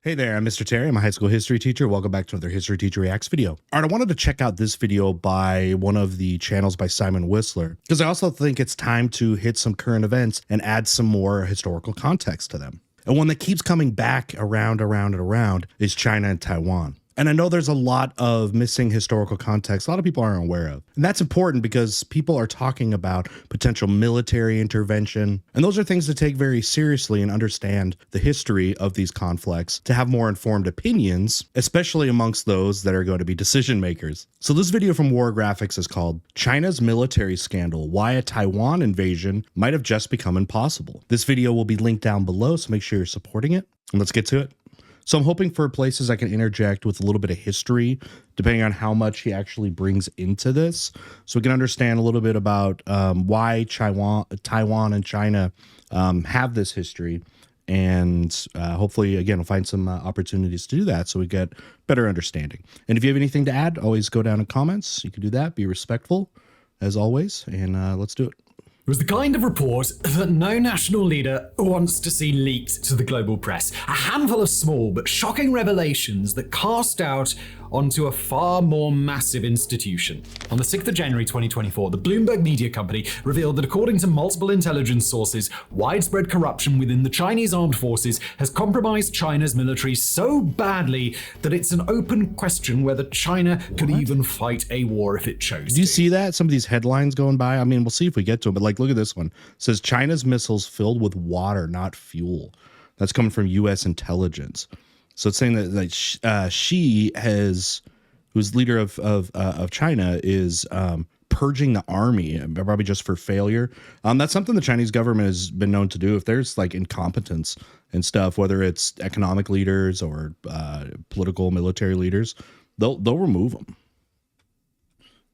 Hey there, I'm Mr. Terry. I'm a high school history teacher. Welcome back to another History Teacher Reacts video. All right, I wanted to check out this video by one of the channels by Simon Whistler, because I also think it's time to hit some current events and add some more historical context to them. And one that keeps coming back around is China and Taiwan. And I know there's a lot of missing historical context a lot of people aren't aware of. And that's important because people are talking about potential military intervention. And those are things to take very seriously and understand the history of these conflicts to have more informed opinions, especially amongst those that are going to be decision makers. So this video from Warographics is called China's Military Scandal, Why a Taiwan Invasion Might Have Just Become Impossible. This video will be linked down below, so make sure you're supporting it. And let's get to it. So I'm hoping for places I can interject with a little bit of history, depending on how much he actually brings into this, so we can understand a little bit about why Taiwan and China have this history, and hopefully, again, we'll find some opportunities to do that so we get better understanding. And if you have anything to add, always go down in comments. You can do that. Be respectful, as always, and let's do it. It was the kind of report that no national leader wants to see leaked to the global press. A handful of small but shocking revelations that cast doubt onto a far more massive institution. On the 6th of January 2024, the Bloomberg media company revealed that according to multiple intelligence sources, widespread corruption within the Chinese armed forces has compromised China's military so badly that it's an open question whether China could even fight a war if it chose to. Do you see that? Some of these headlines going by? I mean, we'll see if we get to them, but like, look at this one. It says China's missiles filled with water, not fuel. That's coming from U.S. intelligence. So it's saying that Xi who's leader of China, is purging the army, probably just for failure. That's something the Chinese government has been known to do. If there's like incompetence and stuff, whether it's economic leaders or political military leaders, they'll remove them.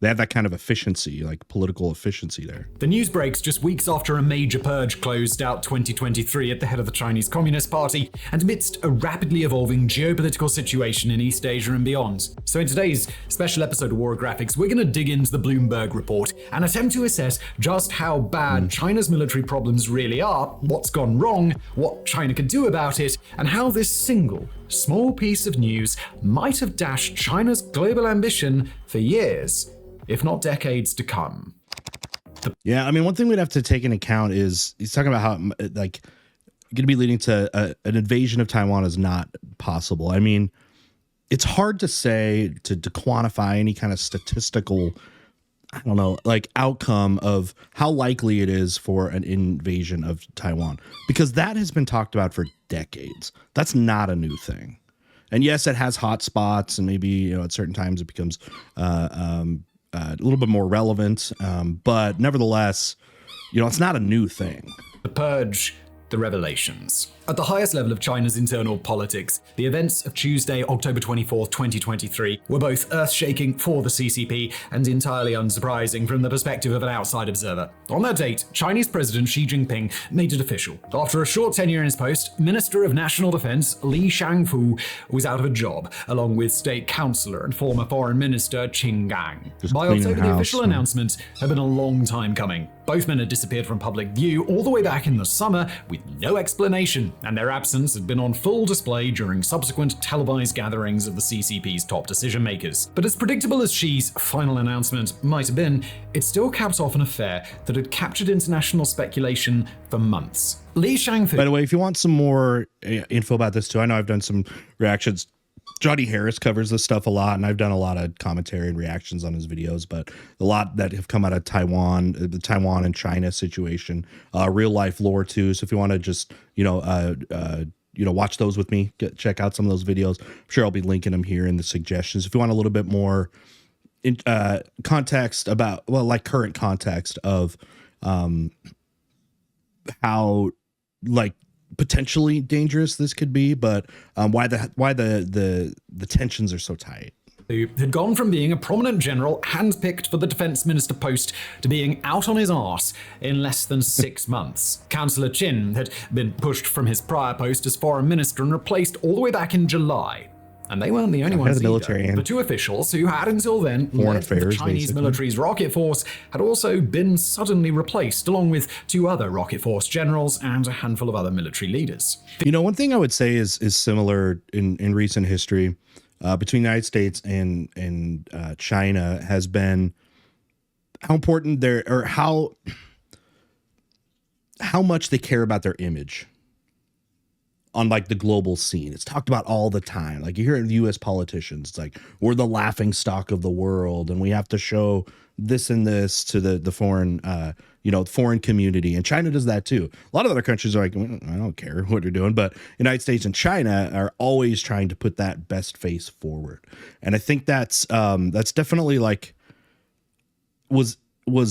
They have that kind of efficiency, like political efficiency there. The news breaks just weeks after a major purge closed out 2023 at the head of the Chinese Communist Party and amidst a rapidly evolving geopolitical situation in East Asia and beyond. So in today's special episode of Warographics, we're going to dig into the Bloomberg report and attempt to assess just how bad China's military problems really are, what's gone wrong, what China can do about it, and how this single, small piece of news might have dashed China's global ambition for years, if not decades to come. Yeah, I mean, one thing we'd have to take into account is he's talking about how like going to be leading to an invasion of Taiwan is not possible. I mean, it's hard to say to quantify any kind of statistical, I don't know, like outcome of how likely it is for an invasion of Taiwan, because that has been talked about for decades. That's not a new thing. And yes, it has hot spots, and maybe, you know, at certain times it becomes a little bit more relevant, but nevertheless, you know, it's not a new thing. The purge, the revelations. At the highest level of China's internal politics, the events of Tuesday, October 24th, 2023 were both earth-shaking for the CCP and entirely unsurprising from the perspective of an outside observer. On that date, Chinese President Xi Jinping made it official. After a short tenure in his post, Minister of National Defense Li Shangfu was out of a job, along with State Councillor and former Foreign Minister Qin Gang. By October, the official announcement had been a long time coming. Both men had disappeared from public view all the way back in the summer with no explanation, and their absence had been on full display during subsequent televised gatherings of the CCP's top decision makers. But as predictable as Xi's final announcement might have been, it still caps off an affair that had captured international speculation for months. Li Shangfu. By the way, if you want some more info about this too, I know I've done some reactions. Johnny Harris covers this stuff a lot, and I've done a lot of commentary and reactions on his videos, but a lot that have come out of Taiwan, the Taiwan and China situation, real life lore too. So if you want to just, watch those with me, check out some of those videos. I'm sure I'll be linking them here in the suggestions. If you want a little bit more context about, well, like current context of how, like, potentially dangerous this could be, but why the tensions are so tight. Who had gone from being a prominent general handpicked for the defense minister post to being out on his arse in less than 6 months. Councillor Qin had been pushed from his prior post as foreign minister and replaced all the way back in July. And they weren't the only Head of ones the military either. and The two officials who had until then foreign led the affairs, Chinese basically. military's rocket force had also been suddenly replaced, along with 2 other rocket force generals and a handful of other military leaders. You know, one thing I would say is similar in recent history between the United States and China has been how important how much they care about their image on like the global scene. It's talked about all the time. Like you hear it in US politicians, it's like we're the laughing stock of the world and we have to show this and this to the foreign foreign community. And China does that too. A lot of other countries are like, I don't care what you're doing, but United States and China are always trying to put that best face forward. And I think that's definitely like was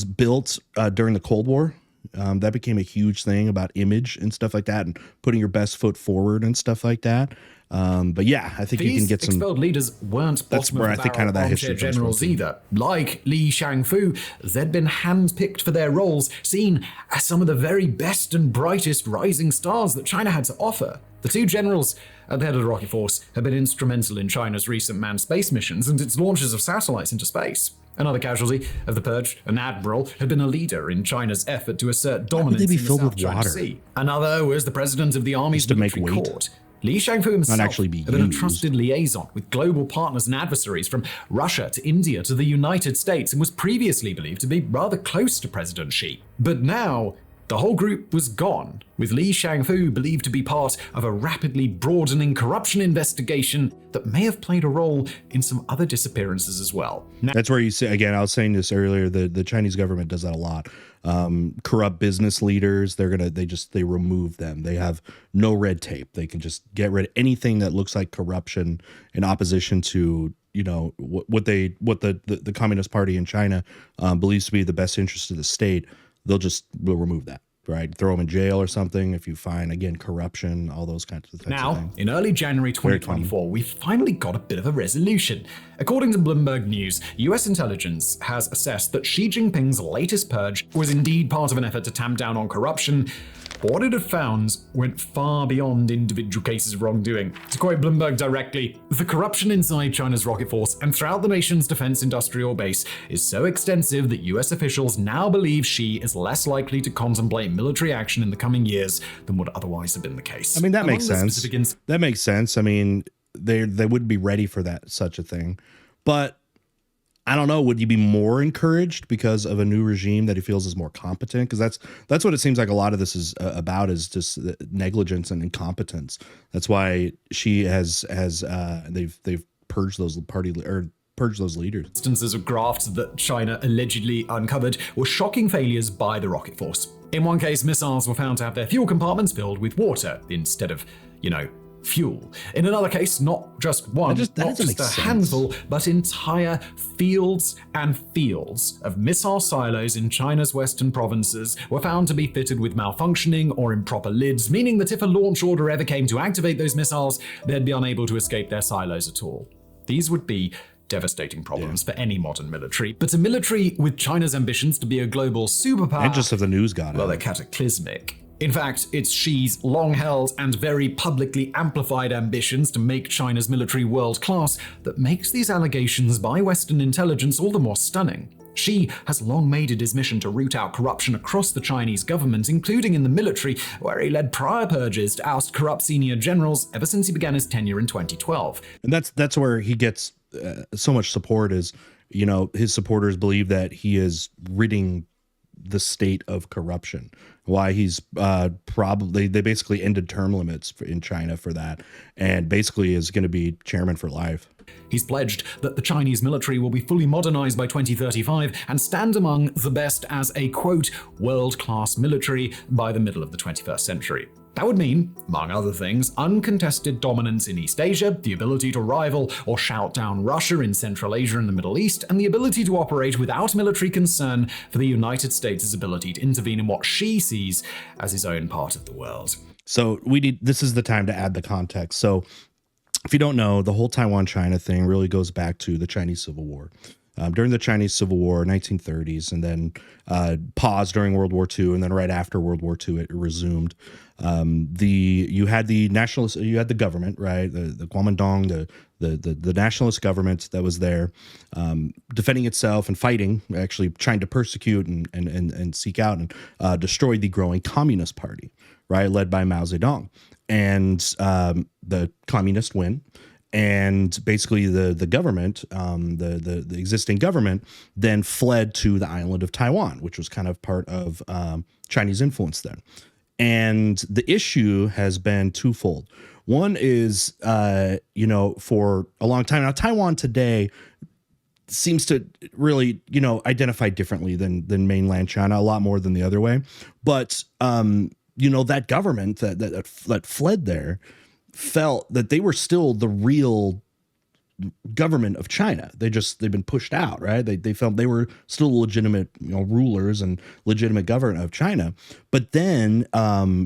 built during the Cold War. That became a huge thing about image and stuff like that and putting your best foot forward and stuff like that. But yeah, I think you can get some expelled leaders weren't that's where I think kind of that history generals either. Like Li Shangfu, they'd been handpicked for their roles, seen as some of the very best and brightest rising stars that China had to offer. The 2 generals at the head of the rocket force have been instrumental in China's recent manned space missions and its launches of satellites into space. Another casualty of the purge, an admiral, had been a leader in China's effort to assert dominance in the South China Sea. Another was the president of the Army's military court. Li Shangfu himself had been a trusted liaison with global partners and adversaries from Russia to India to the United States and was previously believed to be rather close to President Xi. But now, the whole group was gone, with Li Shangfu believed to be part of a rapidly broadening corruption investigation that may have played a role in some other disappearances as well. That's where you see, again, I was saying this earlier, the Chinese government does that a lot. Corrupt business leaders, they remove them. They have no red tape. They can just get rid of anything that looks like corruption in opposition to what the Communist Party in China believes to be the best interest of the state. We'll remove that, right? Throw them in jail or something if you find, again, corruption, all those kinds of things. Now, in early January 2024, we finally got a bit of a resolution. According to Bloomberg News, US intelligence has assessed that Xi Jinping's latest purge was indeed part of an effort to tamp down on corruption. But what it had found went far beyond individual cases of wrongdoing. To quote Bloomberg directly, the corruption inside China's rocket force and throughout the nation's defense industrial base is so extensive that US officials now believe Xi is less likely to contemplate military action in the coming years than would otherwise have been the case. I mean, that makes sense. That makes sense. I mean, they wouldn't be ready for such a thing. But I don't know, would you be more encouraged because of a new regime that he feels is more competent? Because that's what it seems like a lot of this is about, is just negligence and incompetence. That's why she they've purged those purge those leaders. Instances of grafts that China allegedly uncovered were shocking failures by the rocket force. In one case, missiles were found to have their fuel compartments filled with water instead of, fuel. In another case, not just one, not just a handful, but entire fields and fields of missile silos in China's western provinces were found to be fitted with malfunctioning or improper lids, meaning that if a launch order ever came to activate those missiles, they'd be unable to escape their silos at all. These would be devastating problems for any modern military, but a military with China's ambitions to be a global superpower, and just if the news got they're cataclysmic. In fact, it's Xi's long-held and very publicly amplified ambitions to make China's military world-class that makes these allegations by Western intelligence all the more stunning. Xi has long made it his mission to root out corruption across the Chinese government, including in the military, where he led prior purges to oust corrupt senior generals ever since he began his tenure in 2012. And that's where he gets so much support, is, his supporters believe that he is ridding the state of corruption. Why he's they basically ended term limits in China for that, and basically is going to be chairman for life. He's pledged that the Chinese military will be fully modernized by 2035 and stand among the best as a, quote, world-class military by the middle of the 21st century. That would mean, among other things, uncontested dominance in East Asia, the ability to rival or shout down Russia in Central Asia and the Middle East, and the ability to operate without military concern for the United States' ability to intervene in what Xi sees as his own part of the world. So this is the time to add the context. So if you don't know, the whole Taiwan-China thing really goes back to the Chinese Civil War. during the Chinese Civil War, 1930s, and then paused during World War II, and then right after World War II, it resumed. You had the nationalist, you had the government, right? The Kuomintang, the nationalist government that was there, defending itself and fighting, actually trying to persecute and seek out and destroy the growing Communist Party, right, led by Mao Zedong. And the communists win. And basically the government, the existing government, then fled to the island of Taiwan, which was kind of part of Chinese influence then. And the issue has been twofold. One is, for a long time now, Taiwan today seems to really, identify differently than mainland China, a lot more than the other way. But, that government that fled there felt that they were still the real government of China. They've been pushed out, right? They felt they were still legitimate, rulers and legitimate government of China. But then,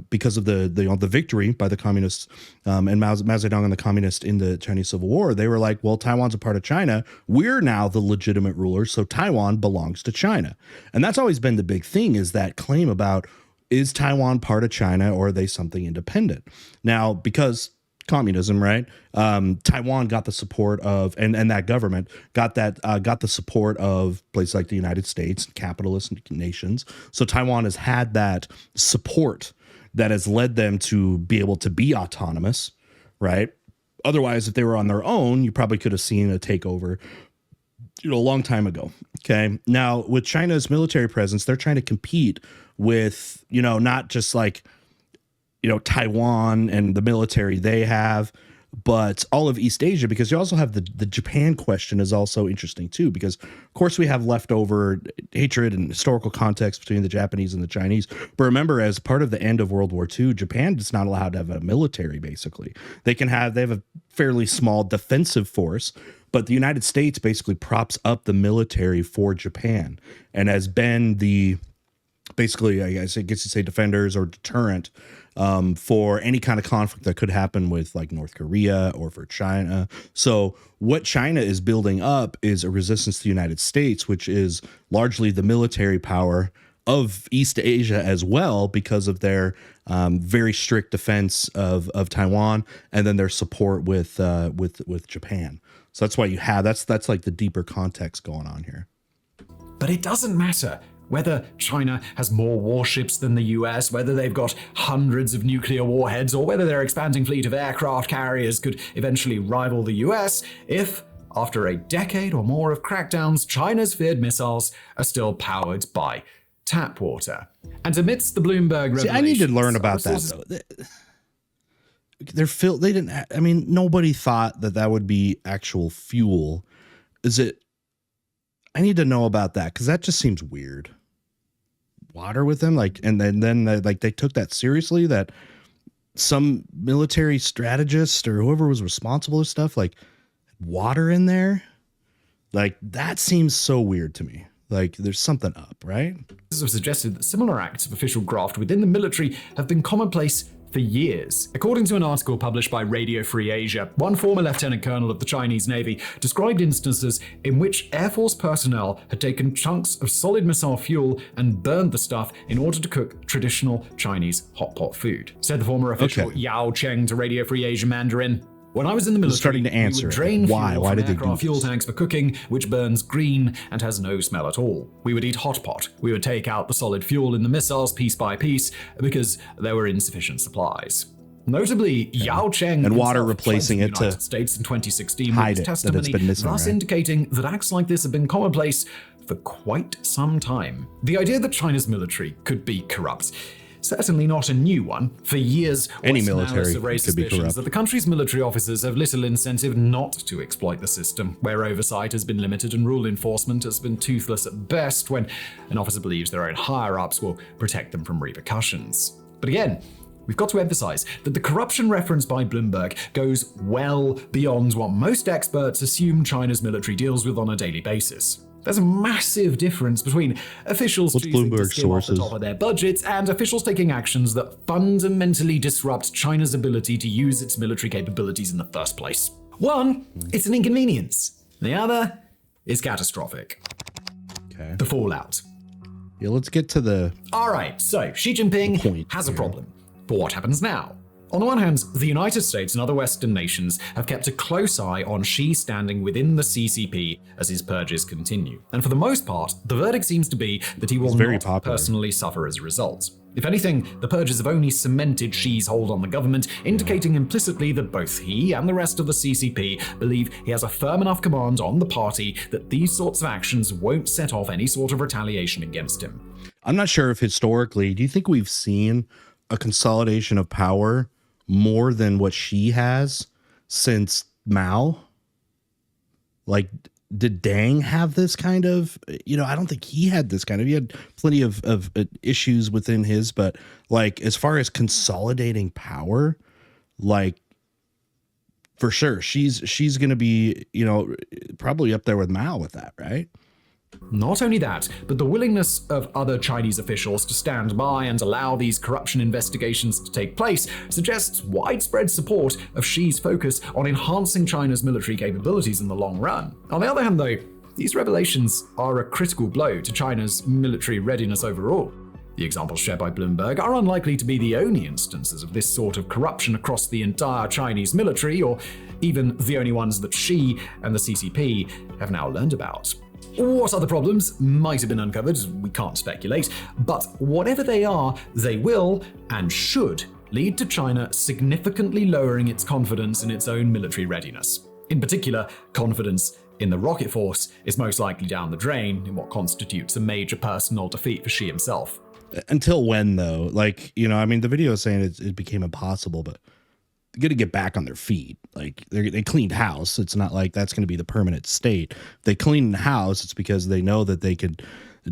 because of the victory by the communists and Mao Zedong and the communists in the Chinese Civil War, they were like, well, Taiwan's a part of China. We're now the legitimate rulers, so Taiwan belongs to China. And that's always been the big thing, is that claim about, is Taiwan part of China or are they something independent? Now, because communism, right? Taiwan got the support of, and that government got the support of places like the United States, capitalist nations. So Taiwan has had that support that has led them to be able to be autonomous, right? Otherwise, if they were on their own, you probably could have seen a takeover, a long time ago. Okay. Now, with China's military presence, they're trying to compete with, not just like, Taiwan and the military they have, but all of East Asia, because you also have the Japan question is also interesting too, because of course we have leftover hatred and historical context between the Japanese and the Chinese. But remember, as part of the end of World War II, Japan is not allowed to have a military, basically. They have a fairly small defensive force, but the United States basically props up the military for Japan and has been basically, I guess you say defenders or deterrent for any kind of conflict that could happen with like North Korea or for China. So what China is building up is a resistance to the United States, which is largely the military power of East Asia as well, because of their very strict defense of Taiwan, and then their support with Japan. So that's why you have that's like the deeper context going on here. But it doesn't matter whether China has more warships than the US, whether they've got hundreds of nuclear warheads, or whether their expanding fleet of aircraft carriers could eventually rival the US, if, after a decade or more of crackdowns, China's feared missiles are still powered by tap water. And amidst the Bloomberg revelations... See, I need to learn about that, though. They didn't... I mean, nobody thought that would be actual fuel. Is it... I need to know about that, because that just seems weird. Water with them, and then they took that seriously, that some military strategist or whoever was responsible for stuff, like water in there, like that seems so weird to me. Like there's something up, right? This have suggested that similar acts of official graft within the military have been commonplace for years. According to an article published by Radio Free Asia, one former lieutenant colonel of the Chinese Navy described instances in which Air Force personnel had taken chunks of solid missile fuel and burned the stuff in order to cook traditional Chinese hot pot food. Said the former official Yao Cheng to Radio Free Asia Mandarin, "When I was in the military, starting to answer we would drain why fuel from did they aircraft do fuel this? tanks for cooking, which burns green and has no smell at all. We would eat hot pot. We would take out the solid fuel in the missiles piece by piece because there were insufficient supplies." Notably, Yao Cheng and water himself replacing fled it the to United States in 2016 hide with his it, that it's testimony, been missing, thus right? indicating that acts like this have been commonplace for quite some time. The idea that China's military could be corrupt, certainly not a new one. For years, Any Western military analysts have raised could be suspicions corrupt. that the country's military officers have little incentive not to exploit the system, where oversight has been limited and rule enforcement has been toothless at best, when an officer believes their own higher-ups will protect them from repercussions. But again, we've got to emphasize that the corruption referenced by Bloomberg goes well beyond what most experts assume China's military deals with on a daily basis. There's a massive difference between officials choosing to Bloomberg skim off the sources? top of their budgets and officials taking actions that fundamentally disrupt China's ability to use its military capabilities in the first place. One, it's an inconvenience. The other, is catastrophic. Okay. The fallout. Yeah, let's get to the... All right, so Xi Jinping has a problem. But what happens now? On the one hand, the United States and other Western nations have kept a close eye on Xi standing within the CCP as his purges continue. And for the most part, the verdict seems to be that he will not personally suffer as a result. If anything, the purges have only cemented Xi's hold on the government, indicating implicitly that both he and the rest of the CCP believe he has a firm enough command on the party that these sorts of actions won't set off any sort of retaliation against him. I'm not sure if historically, do you think we've seen a consolidation of power more than what Xi has since Mao? Like, did Deng have this kind of, I don't think he had this kind of, he had plenty of issues within his, but like, as far as consolidating power, like, for sure, she's going to be, probably up there with Mao with that, right? Not only that, but the willingness of other Chinese officials to stand by and allow these corruption investigations to take place suggests widespread support of Xi's focus on enhancing China's military capabilities in the long run. On the other hand, though, these revelations are a critical blow to China's military readiness overall. The examples shared by Bloomberg are unlikely to be the only instances of this sort of corruption across the entire Chinese military, or even the only ones that Xi and the CCP have now learned about. What other problems might have been uncovered, we can't speculate, but whatever they are, they will and should lead to China significantly lowering its confidence in its own military readiness. In particular, confidence in the rocket force is most likely down the drain in what constitutes a major personal defeat for Xi himself. Until when, though? Like, the video is saying it became impossible, but they're going to get back on their feet. Like, they cleaned house. It's not like that's going to be the permanent state. If they clean the house, it's because they know that they could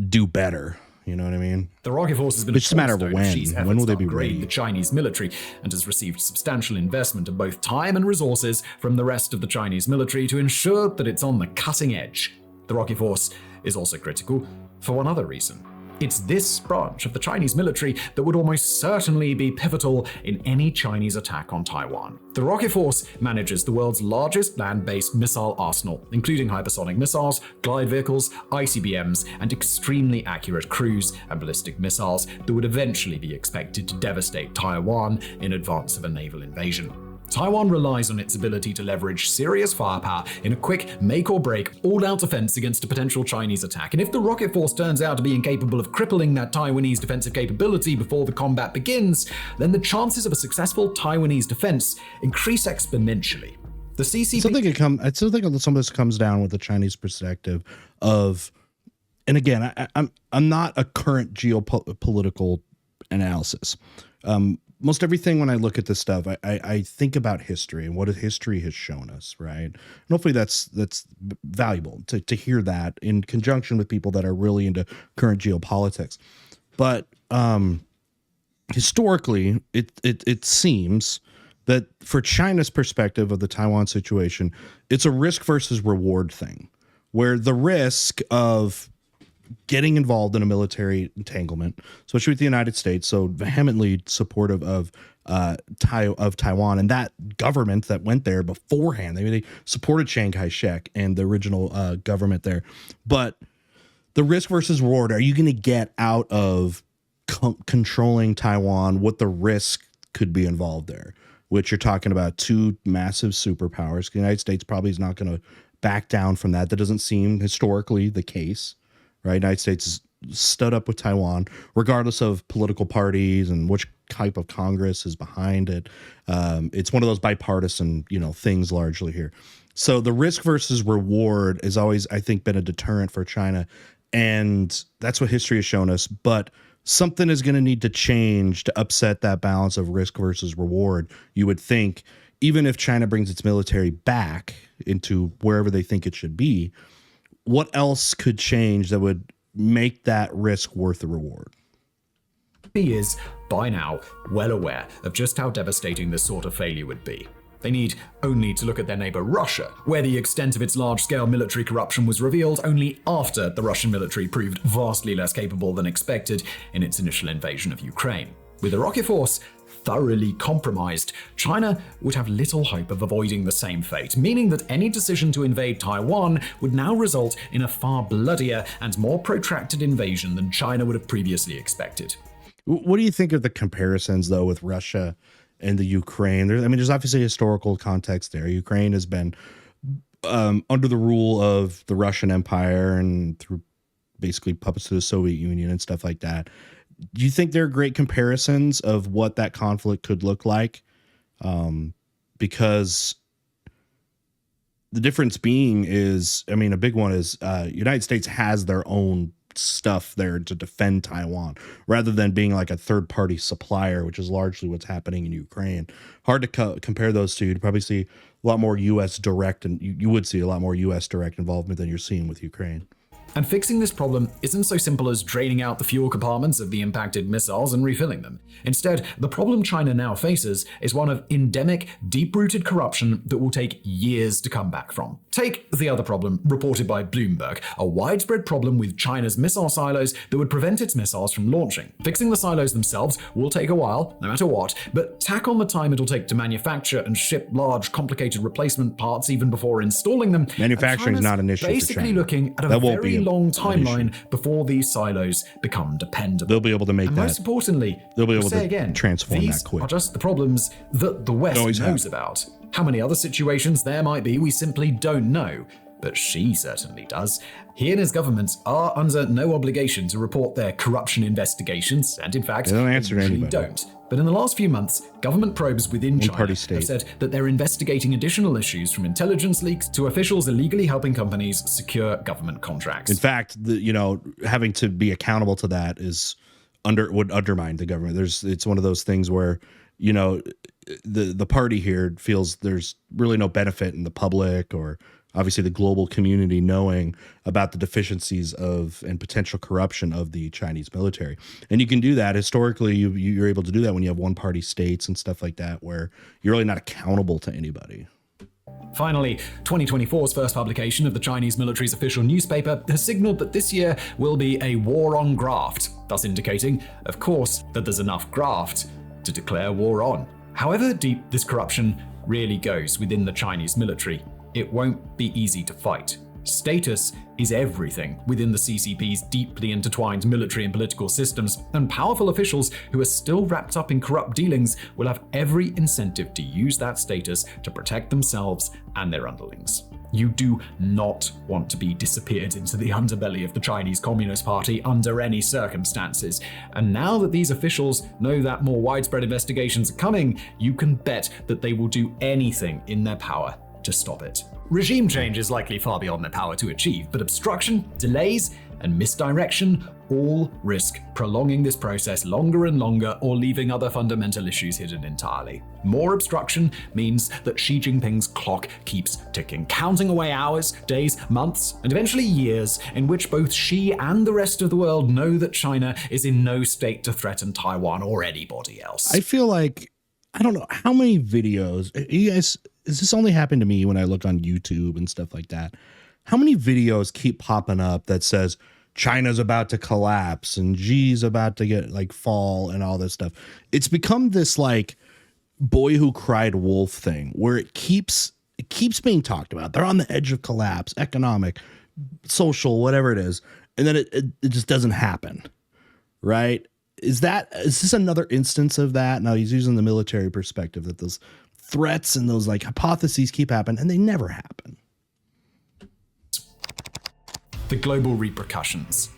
do better. You know what I mean? The rocket force has been it's just a matter of when. When will they be ready? The Chinese military, and has received substantial investment of both time and resources from the rest of the Chinese military to ensure that it's on the cutting edge. The rocket force is also critical for one other reason. It's this branch of the Chinese military that would almost certainly be pivotal in any Chinese attack on Taiwan. The rocket force manages the world's largest land-based missile arsenal, including hypersonic missiles, glide vehicles, ICBMs, and extremely accurate cruise and ballistic missiles that would eventually be expected to devastate Taiwan in advance of a naval invasion. Taiwan relies on its ability to leverage serious firepower in a quick make-or-break, all-out defense against a potential Chinese attack. And if the rocket force turns out to be incapable of crippling that Taiwanese defensive capability before the combat begins, then the chances of a successful Taiwanese defense increase exponentially. The CCP... I still think some of this comes down with the Chinese perspective of, and again, I'm not a current geopolitical analysis. Most everything when I look at this stuff, I think about history and what history has shown us, right? And hopefully that's valuable to hear that in conjunction with people that are really into current geopolitics. But historically, it seems that for China's perspective of the Taiwan situation, it's a risk versus reward thing, where the risk of getting involved in a military entanglement, especially with the United States, so vehemently supportive of Taiwan and that government that went there beforehand. They supported Chiang Kai-shek and the original government there. But the risk versus reward, are you going to get out of controlling Taiwan? What the risk could be involved there, which you're talking about two massive superpowers. The United States probably is not going to back down from that. That doesn't seem historically the case. Right, United States has stood up with Taiwan, regardless of political parties and which type of Congress is behind it. It's one of those bipartisan, things largely here. So the risk versus reward has always, I think, been a deterrent for China, and that's what history has shown us. But something is going to need to change to upset that balance of risk versus reward. You would think, even if China brings its military back into wherever they think it should be, what else could change that would make that risk worth the reward? He is, by now, well aware of just how devastating this sort of failure would be. They need only to look at their neighbor Russia, where the extent of its large-scale military corruption was revealed only after the Russian military proved vastly less capable than expected in its initial invasion of Ukraine. With a rocket force thoroughly compromised, China would have little hope of avoiding the same fate, meaning that any decision to invade Taiwan would now result in a far bloodier and more protracted invasion than China would have previously expected. What do you think of the comparisons, though, with Russia and the Ukraine? There's obviously historical context there. Ukraine has been under the rule of the Russian Empire and through basically puppets to the Soviet Union and stuff like that. Do you think there are great comparisons of what that conflict could look like? Because the difference being is, a big one is United States has their own stuff there to defend Taiwan rather than being like a third-party supplier, which is largely what's happening in Ukraine. Hard to compare those two. You'd probably see a lot more U.S. direct, and you would see a lot more U.S. direct involvement than you're seeing with Ukraine. And fixing this problem isn't so simple as draining out the fuel compartments of the impacted missiles and refilling them. Instead, the problem China now faces is one of endemic, deep-rooted corruption that will take years to come back from. Take the other problem reported by Bloomberg, a widespread problem with China's missile silos that would prevent its missiles from launching. Fixing the silos themselves will take a while, no matter what, but tack on the time it'll take to manufacture and ship large, complicated replacement parts even before installing them. Manufacturing is not an issue for China. Basically looking at a very long timeline before these silos become dependable. They'll be able to make and that. Most importantly, they'll be able to again, transform these that quick. Are just the problems that the West knows about. How many other situations there might be, we simply don't know. But Xi certainly does. He and his government are under no obligation to report their corruption investigations, and in fact, they don't answer to usually anybody. don't. But in the last few months, government probes within China have said that they're investigating additional issues from intelligence leaks to officials illegally helping companies secure government contracts. In fact, having to be accountable to that would undermine the government. It's one of those things where, the party here feels there's really no benefit in the public or obviously the global community knowing about the deficiencies of and potential corruption of the Chinese military. And you can do that. Historically, you're able to do that when you have one-party states and stuff like that, where you're really not accountable to anybody. Finally, 2024's first publication of the Chinese military's official newspaper has signaled that this year will be a war on graft, thus indicating, of course, that there's enough graft to declare war on. However deep this corruption really goes within the Chinese military, it won't be easy to fight. Status is everything within the CCP's deeply intertwined military and political systems, and powerful officials who are still wrapped up in corrupt dealings will have every incentive to use that status to protect themselves and their underlings. You do not want to be disappeared into the underbelly of the Chinese Communist Party under any circumstances. And now that these officials know that more widespread investigations are coming, you can bet that they will do anything in their power to stop it. Regime change is likely far beyond their power to achieve, but obstruction, delays, and misdirection all risk prolonging this process longer and longer or leaving other fundamental issues hidden entirely. More obstruction means that Xi Jinping's clock keeps ticking, counting away hours, days, months, and eventually years in which both Xi and the rest of the world know that China is in no state to threaten Taiwan or anybody else. I feel like, I don't know how many videos, you guys, does this only happen to me when I look on YouTube and stuff like that? How many videos keep popping up that says China's about to collapse and Xi's about to get fall and all this stuff? It's become this boy who cried wolf thing where it keeps being talked about. They're on the edge of collapse, economic, social, whatever it is. And then it just doesn't happen. Right? Is this another instance of that? Now he's using the military perspective that those threats and those hypotheses keep happening and they never happen. The global repercussions.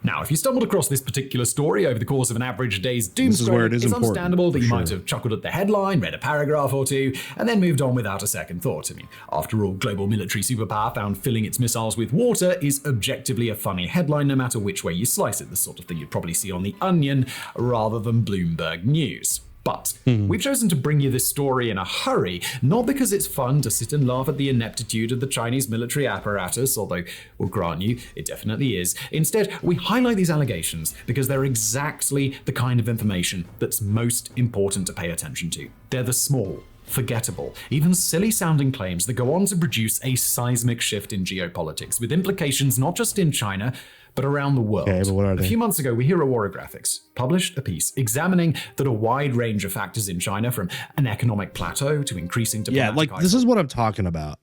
Now, if you stumbled across this particular story over the course of an average day's doom scrolling, it's understandable that you might have chuckled at the headline, read a paragraph or two, and then moved on without a second thought. After all, global military superpower found filling its missiles with water is objectively a funny headline no matter which way you slice it, the sort of thing you'd probably see on The Onion rather than Bloomberg News. But we've chosen to bring you this story in a hurry, not because it's fun to sit and laugh at the ineptitude of the Chinese military apparatus, although we'll grant you, it definitely is. Instead, we highlight these allegations because they're exactly the kind of information that's most important to pay attention to. They're the small, forgettable, even silly-sounding claims that go on to produce a seismic shift in geopolitics, with implications not just in China, but around the world. Okay, but what are they? A few months ago, Whistler and Warographics published a piece examining that a wide range of factors in China, from an economic plateau to increasing diplomatic this is what I'm talking about.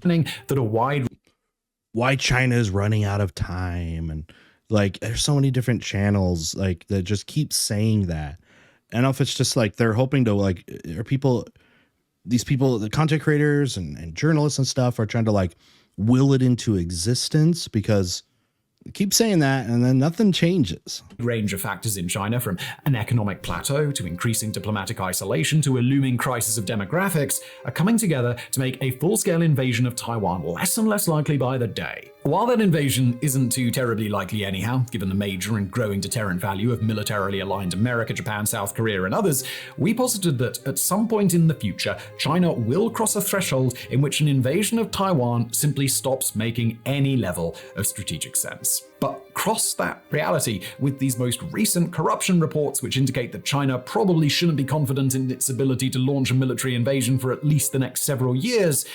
that a wide Why China is running out of time, and like there's so many different channels like that just keep saying that. I don't know if it's just like they're hoping to like, these people, the content creators and journalists and stuff are trying to like will it into existence, because they keep saying that and then nothing changes. Range of factors in China, from an economic plateau to increasing diplomatic isolation to a looming crisis of demographics, are coming together to make a full-scale invasion of Taiwan less and less likely by the day. While that invasion isn't too terribly likely anyhow, given the major and growing deterrent value of militarily aligned America, Japan, South Korea, and others, we posited that at some point in the future, China will cross a threshold in which an invasion of Taiwan simply stops making any level of strategic sense. But cross that reality with these most recent corruption reports, which indicate that China probably shouldn't be confident in its ability to launch a military invasion for at least the next several years.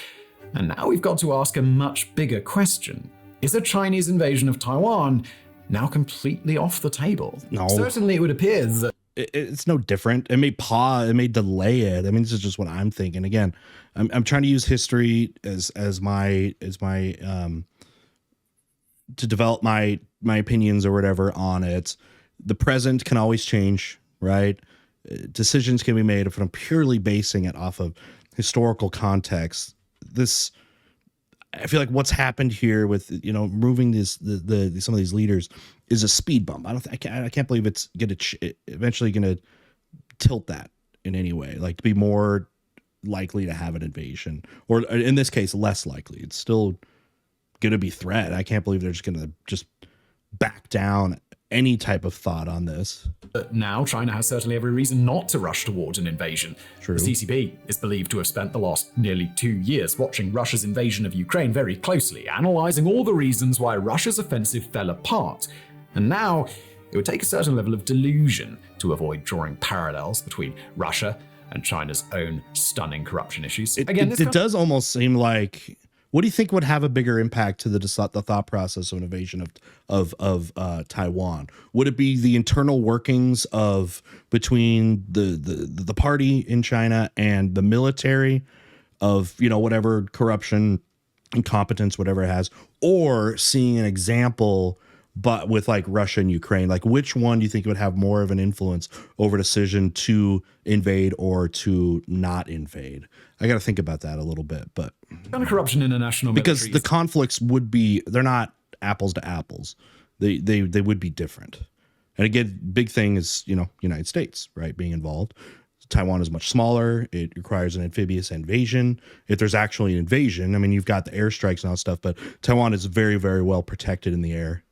And now we've got to ask a much bigger question. Is a Chinese invasion of Taiwan now completely off the table? No. Certainly it would appear that It's no different. It may pause, it may delay it. I mean, this is just what I'm thinking. Again, I'm trying to use history as my to develop my opinions or whatever on it. The present can always change, right? Decisions can be made if I'm purely basing it off of historical context. I feel like what's happened here with moving some of these leaders is a speed bump. I can't believe it's eventually gonna tilt that in any way, like to be more likely to have an invasion, or in this case less likely. It's still gonna be threat. I can't believe they're just gonna back down any type of thought on this. But now China has certainly every reason not to rush towards an invasion. True. The CCP is believed to have spent the last nearly 2 years watching Russia's invasion of Ukraine very closely, analyzing all the reasons why Russia's offensive fell apart. And now it would take a certain level of delusion to avoid drawing parallels between Russia and China's own stunning corruption issues. It does almost seem like, what do you think would have a bigger impact to the thought process of an invasion of Taiwan? Would it be the internal workings between the party in China and the military of whatever corruption, incompetence, whatever it has, or seeing an example but with like Russia and Ukraine? Like, which one do you think would have more of an influence over decision to invade or to not invade? I got to think about that a little bit, but kind of corruption in a national because militaries. the conflicts they're not apples to apples. They would be different. And again, big thing is, United States, right, being involved. Taiwan is much smaller. It requires an amphibious invasion. If there's actually an invasion, I mean, you've got the airstrikes and all that stuff, but Taiwan is very, very well protected in the air.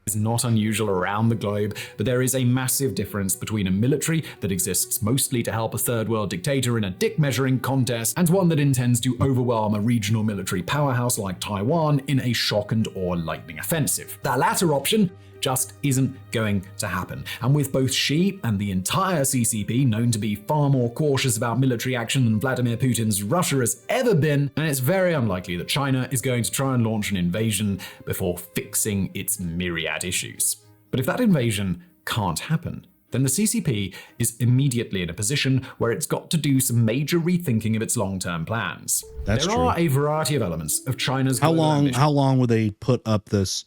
Is not unusual around the globe, but there is a massive difference between a military that exists mostly to help a third world dictator in a dick measuring contest and one that intends to overwhelm a regional military powerhouse like Taiwan in a shock and awe lightning offensive. That latter option just isn't going to happen. And with both Xi and the entire CCP known to be far more cautious about military action than Vladimir Putin's Russia has ever been, and it's very unlikely that China is going to try and launch an invasion before fixing its myriad issues. But if that invasion can't happen, then the CCP is immediately in a position where it's got to do some major rethinking of its long-term plans. That's there true. are a variety of elements of China's How global long ambition. will they put up this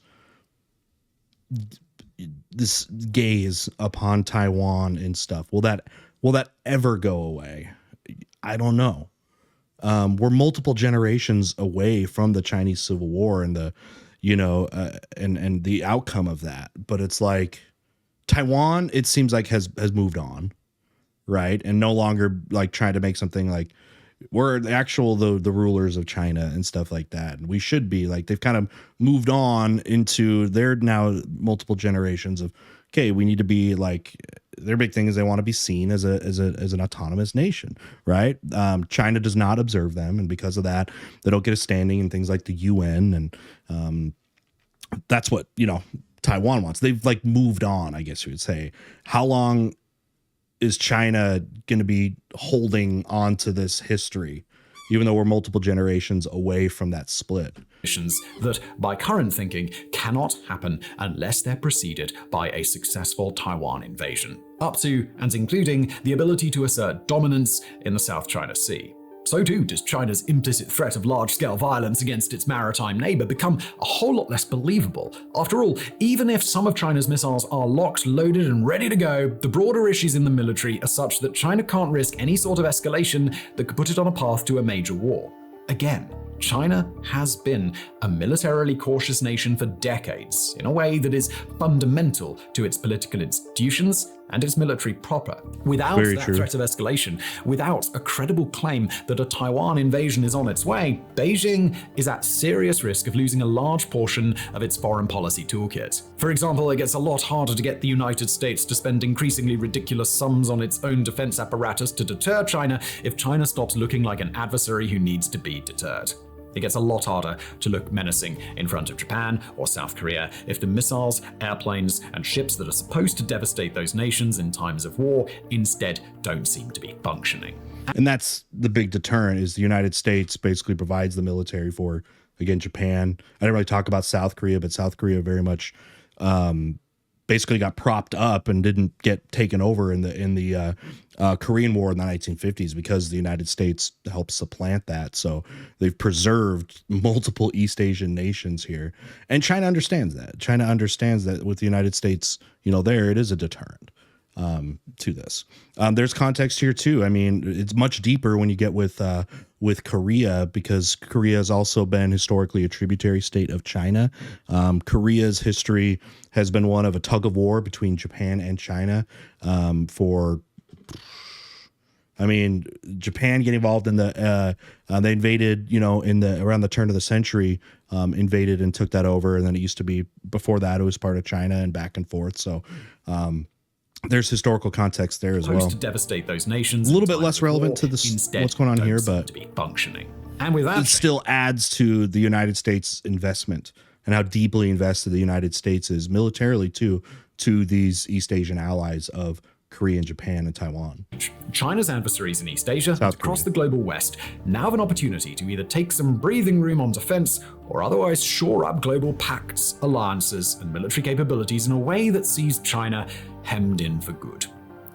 gaze upon Taiwan and stuff? Will that ever go away? I don't know. We're multiple generations away from the Chinese Civil War and and the outcome of that. But it's like Taiwan, it seems like has moved on, right? And no longer like trying to make something like we're the rulers of China and stuff like that. And we should be like, they've kind of moved on into their now multiple generations of, okay, we need to be like, their big thing is they want to be seen as an autonomous nation, right? China does not observe them. And because of that, they don't get a standing in things like the UN. And that's what, Taiwan wants. They've like moved on, I guess you would say. How long is China going to be holding on to this history even though we're multiple generations away from that split. That, by current thinking, cannot happen unless they're preceded by a successful Taiwan invasion, up to and including the ability to assert dominance in the South China Sea. So too does China's implicit threat of large-scale violence against its maritime neighbor become a whole lot less believable. After all, even if some of China's missiles are locked, loaded, and ready to go, the broader issues in the military are such that China can't risk any sort of escalation that could put it on a path to a major war. Again, China has been a militarily cautious nation for decades, in a way that is fundamental to its political institutions and its military proper. Without that threat of escalation, without a credible claim that a Taiwan invasion is on its way, Beijing is at serious risk of losing a large portion of its foreign policy toolkit. For example, it gets a lot harder to get the United States to spend increasingly ridiculous sums on its own defense apparatus to deter China if China stops looking like an adversary who needs to be deterred. It gets a lot harder to look menacing in front of Japan or South Korea if the missiles, airplanes, and ships that are supposed to devastate those nations in times of war instead don't seem to be functioning. And that's the big deterrent, is the United States basically provides the military for, again, Japan. I didn't really talk about South Korea, but South Korea very much basically got propped up and didn't get taken over in the Korean War in the 1950s because the United States helped supplant that. So they've preserved multiple East Asian nations here, and China understands that. China understands that with the United States, there, it is a deterrent to this. There's context here too. I mean, it's much deeper when you get with Korea, because Korea has also been historically a tributary state of China. Korea's history has been one of a tug of war between Japan and China Japan getting involved in the they invaded, around the turn of the century, invaded and took that over, and then it used to be, before that, it was part of China, and back and forth. So there's historical context there as well. To devastate those nations, a little bit less relevant to this, what's going on here, but to be functioning. And with that, it still adds to the United States investment and how deeply invested the United States is militarily to these East Asian allies of Korea and Japan and Taiwan. China's adversaries in East Asia and across the global West now have an opportunity to either take some breathing room on defense or otherwise shore up global pacts, alliances, and military capabilities in a way that sees China hemmed in for good.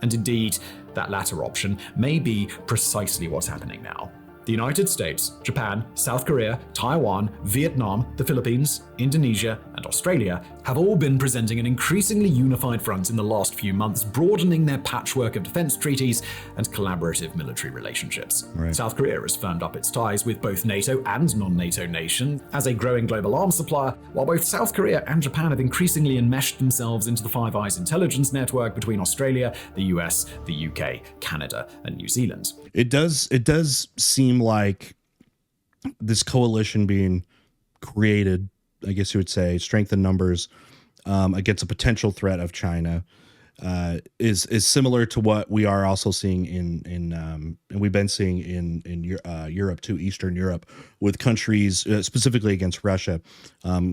And indeed, that latter option may be precisely what's happening now. The United States, Japan, South Korea, Taiwan, Vietnam, the Philippines, Indonesia, and Australia have all been presenting an increasingly unified front in the last few months, broadening their patchwork of defense treaties and collaborative military relationships. Right. South Korea has firmed up its ties with both NATO and non-NATO nations as a growing global arms supplier, while both South Korea and Japan have increasingly enmeshed themselves into the Five Eyes intelligence network between Australia, the US, the UK, Canada, and New Zealand. It does seem like this coalition being created, I guess you would say, strength in numbers against a potential threat of China is similar to what we are also seeing and we've been seeing in Europe too, Eastern Europe, with countries specifically against Russia,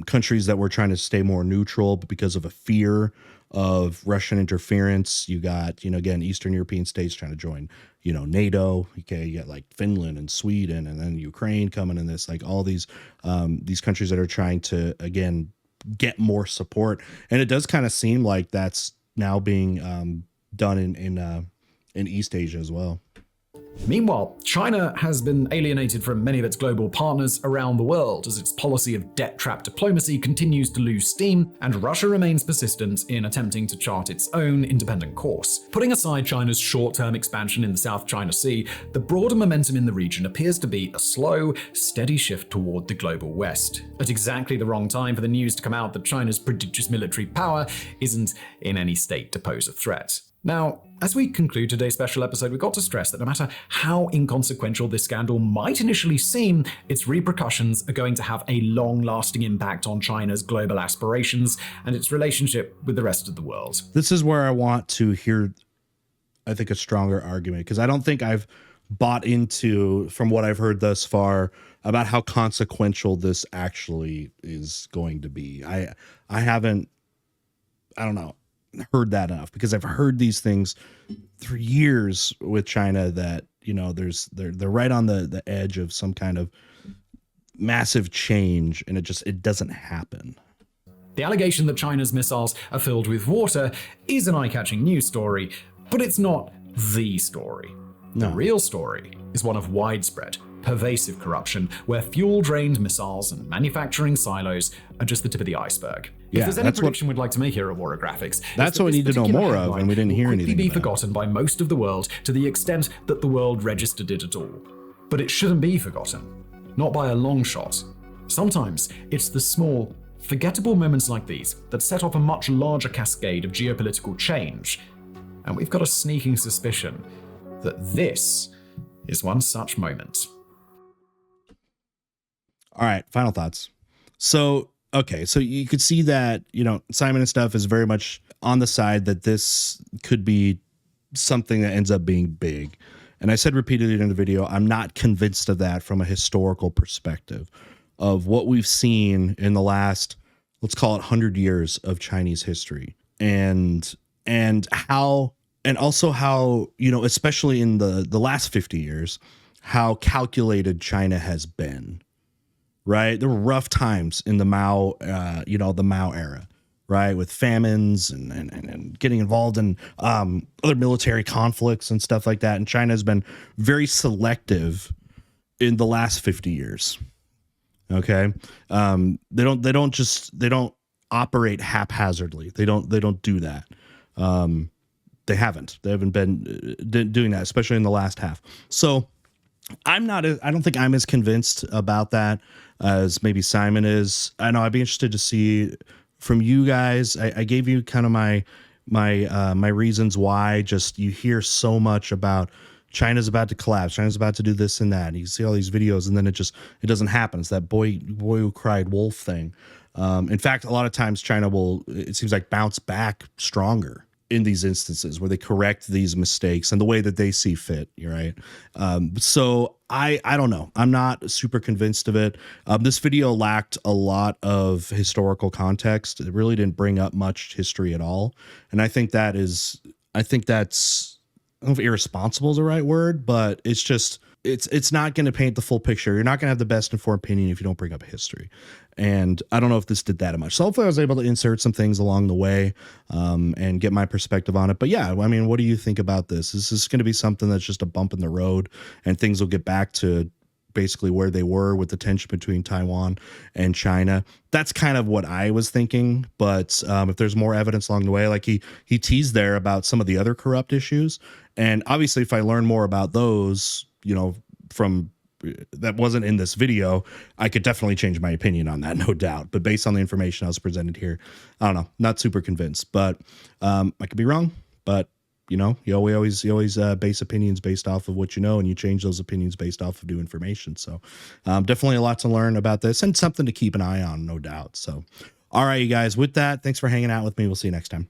countries that were trying to stay more neutral, but because of a fear of Russian interference, you got, again, Eastern European states trying to join, NATO. Okay, you got like Finland and Sweden, and then Ukraine coming in this, like all these countries that are trying to, again, get more support. And it does kind of seem like that's now being done in East Asia as well. Meanwhile, China has been alienated from many of its global partners around the world as its policy of debt-trap diplomacy continues to lose steam, and Russia remains persistent in attempting to chart its own independent course. Putting aside China's short-term expansion in the South China Sea, the broader momentum in the region appears to be a slow, steady shift toward the global West. At exactly the wrong time for the news to come out that China's prodigious military power isn't in any state to pose a threat. Now, as we conclude today's special episode, we've got to stress that no matter how inconsequential this scandal might initially seem, its repercussions are going to have a long-lasting impact on China's global aspirations and its relationship with the rest of the world. This is where I want to hear, I think, a stronger argument, because I don't think I've bought into, from what I've heard thus far, about how consequential this actually is going to be. I don't know. heard that enough, because I've heard these things for years with China that, you know, they're right on the edge of some kind of massive change, and it doesn't happen. The allegation that China's missiles are filled with water is an eye-catching news story, but it's not the story. No. The real story is one of widespread, pervasive corruption, where fuel-drained missiles and manufacturing silos are just the tip of the iceberg. Yeah, if there's any prediction we'd like to make here at Warographics, that's what we need to know more of, and we didn't hear anything. It will be forgotten by most of the world to the extent that the world registered it at all. But it shouldn't be forgotten. Not by a long shot. Sometimes it's the small, forgettable moments like these that set off a much larger cascade of geopolitical change. And we've got a sneaking suspicion that this is one such moment. All right, final thoughts. So, okay, so you could see that, you know, Simon and stuff is very much on the side that this could be something that ends up being big. And I said repeatedly in the video, I'm not convinced of that from a historical perspective of what we've seen in the last, let's call it 100 years of Chinese history, and how, and also how, you know, especially in the last 50 years, how calculated China has been, right? There were rough times in the Mao era, right, with famines and getting involved in other military conflicts and stuff like that. And China has been very selective in the last 50 years. Okay, they don't operate haphazardly. They don't do that. They haven't been doing that, especially in the last half. So I don't think I'm as convinced about that as maybe Simon is. I know I'd be interested to see from you guys. I gave you kind of my reasons why. Just, you hear so much about China's about to collapse, China's about to do this and that, and you see all these videos, and then it doesn't happen. It's that boy who cried wolf thing. In fact, a lot of times China will, it seems like, bounce back stronger in these instances where they correct these mistakes and the way that they see fit. Right. So I don't know. I'm not super convinced of it. This video lacked a lot of historical context. It really didn't bring up much history at all. And I think that's, I don't know if irresponsible is the right word, but it's just, it's not going to paint the full picture. You're not going to have the best informed opinion if you don't bring up history. And I don't know if this did that much. So hopefully I was able to insert some things along the way and get my perspective on it. But yeah, I mean, what do you think about this? Is this going to be something that's just a bump in the road and things will get back to basically where they were with the tension between Taiwan and China? That's kind of what I was thinking. But if there's more evidence along the way, like he teased there about some of the other corrupt issues. And obviously, if I learn more about those, you know, from that wasn't in this video, I could definitely change my opinion on that, no doubt. But based on the information I was presented here, I don't know, not super convinced. But I could be wrong. But you know, you always base opinions based off of what you know, and you change those opinions based off of new information. So definitely a lot to learn about this, and something to keep an eye on, no doubt. So all right, you guys, with that, thanks for hanging out with me. We'll see you next time.